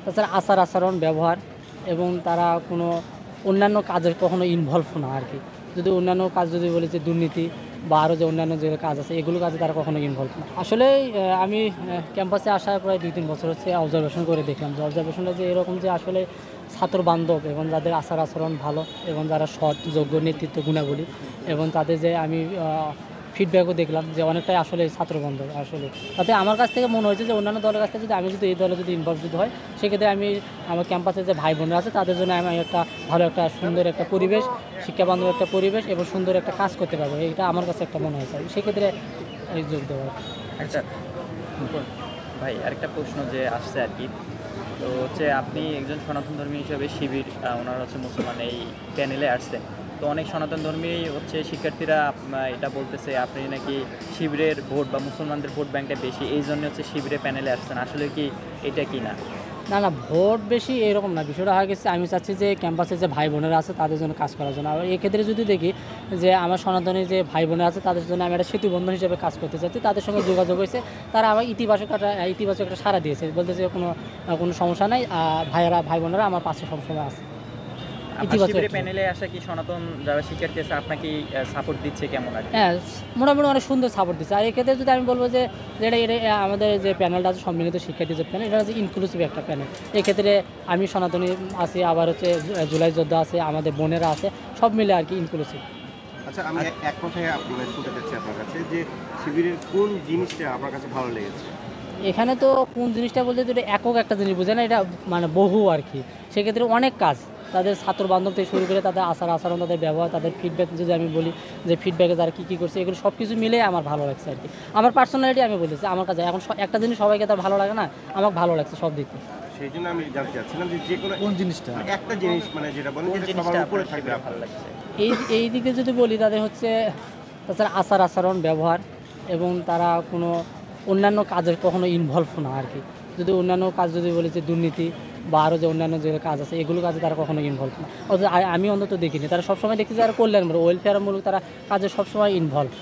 তাছাড়া আচার আচরণ ব্যবহার এবং তারা কোনো অন্যান্য কাজের কখনো ইনভলভ না আর কি। যদি অন্যান্য কাজ যদি বলি যে দুর্নীতি বা আরও যে অন্যান্য যে কাজ আছে এগুলো কাজে তারা কখনো ইনভলভ না। আসলে আমি ক্যাম্পাসে আসার প্রায় ২-৩ বছর হচ্ছে অবজারভেশন করে দেখলাম যে অবজারভেশনটা যে এরকম যে আসলে ছাত্র বান্ধব এবং যাদের আচার আচরণ ভালো এবং যারা সৎ যোগ্য নেতৃত্ব গুণাবলী এবং তাদের যে আমি ফিডব্যাকও দেখলাম যে অনেকটাই আসলে ছাত্রবান্ধব আসলে। তাতে আমার কাছ থেকে মনে হয়েছে যে অন্যান্য দলের কাছ থেকে যদি আমি যদি এই দলে যদি ইনভলভ যদি হয় সেক্ষেত্রে আমি আমার ক্যাম্পাসে যে ভাই বোনরা আছে তাদের জন্য আমি একটা ভালো একটা সুন্দর একটা পরিবেশ, শিক্ষাবান্ধব একটা পরিবেশ এবং সুন্দর একটা কাজ করতে পারবো, এটা আমার কাছে একটা মনে হয়েছে সেক্ষেত্রে এই যোগ দেওয়া। আচ্ছা ভাই, আরেকটা প্রশ্ন যে আসছে আর কি, তো হচ্ছে আপনি একজন সনাতন ধর্মী হিসেবে শিবির ওনারা হচ্ছে মুসলমান এই প্যানেলে আসছেন, তো অনেক সনাতন ধর্মী হচ্ছে শিক্ষার্থীরা এটা বলতেছে আপনি নাকি শিবিরের ভোট বা মুসলমানদের ভোট ব্যাংকটা বেশি, এই জন্য হচ্ছে শিবিরের প্যানেলে আসছেন, আসলে কি এটা কি না? না না, ভোট বেশি এরকম না, বিষয়টা হয়ে গেছে আমি চাচ্ছি যে ক্যাম্পাসে যে ভাই বোনেরা আছে তাদের জন্য কাজ করার জন্য। আর এক্ষেত্রে যদি দেখি যে আমার সনাতনী যে ভাই বোনেরা আছে তাদের জন্য আমি একটা সেতু বন্ধন হিসেবে কাজ করতে চাচ্ছি, তাদের সঙ্গে যোগাযোগ হয়েছে, তারা আমার ইতিবাচক একটা সাড়া দিয়েছে, বলতেছে কোনো সমস্যা নাই, ভাই বোনেরা আমার পাশে সবসময় আছে। শিবিরের প্যানেলে আসা কি সনাতন যারা শিক্ষার্থী আছে আপনাকে সাপোর্ট দিচ্ছে কেমন আর কি? হ্যাঁ, মোটামুটি অনেক সুন্দর সাপোর্ট দিচ্ছে। আর এক্ষেত্রে যদি আমি বলবো যে এটা আমাদের যে প্যানেলটা আছে সম্মিলিত শিক্ষার্থী যে প্যানেল, এটা হচ্ছে ইনক্লুসিভ একটা প্যানেল। এক্ষেত্রে আমি সনাতনী আছি, আবার হচ্ছে জুলাই যোদ্ধা আছে, আমাদের বোনেরা আছে, সব মিলে আর কি ইনক্লুসিভ। আচ্ছা, আমি এক কথায় শুনতে চাচ্ছি আপনার কাছে যে শিবিরের কোন জিনিসটা আপনার কাছে ভালো লেগেছে? এখানে তো কোন জিনিসটা বলতে তো এটা একক একটা জিনিস বোঝে না, এটা মানে বহু আর কি। সেক্ষেত্রে অনেক কাজ, তাদের ছাত্র বান্ধব থেকে শুরু করে তাদের আচার আচরণ, তাদের ব্যবহার, তাদের ফিডব্যাক যদি আমি বলি যে ফিডব্যাকে তারা কী করছে এগুলো সব কিছু মিলে আমার ভালো লাগছে আর কি। আমার পার্সোনালিটি আমি বলেছি আমার কাছে এখন একটা জিনিস সবাইকে তার ভালো লাগে না, আমার ভালো লাগছে সব দিক থেকে। সেই জন্য আমি জানতে চাচ্ছিলাম যে কোনো কোন জিনিসটা একটা জিনিস যেটা বলেন কোন যেটা জিনিসটা সবার আপনার উপরে থাকবে ভালো লাগছে? এই দিকে যদি বলি তাদের হচ্ছে তাছাড়া আচার আচরণ ব্যবহার এবং তারা কোনো অন্যান্য কাজের কখনো ইনভলভ না আর কি। যদি অন্যান্য কাজ যদি বলি যে দুর্নীতি বা আরও যে অন্যান্য যে কাজ আছে এগুলো কাজে তারা কখনো ইনভলভ না। অথচ আমি অন্তত দেখিনি, তারা সবসময় দেখছি যারা কল্যাণমূলক ওয়েলফেয়ারমূলক তারা কাজে সবসময় ইনভলভ।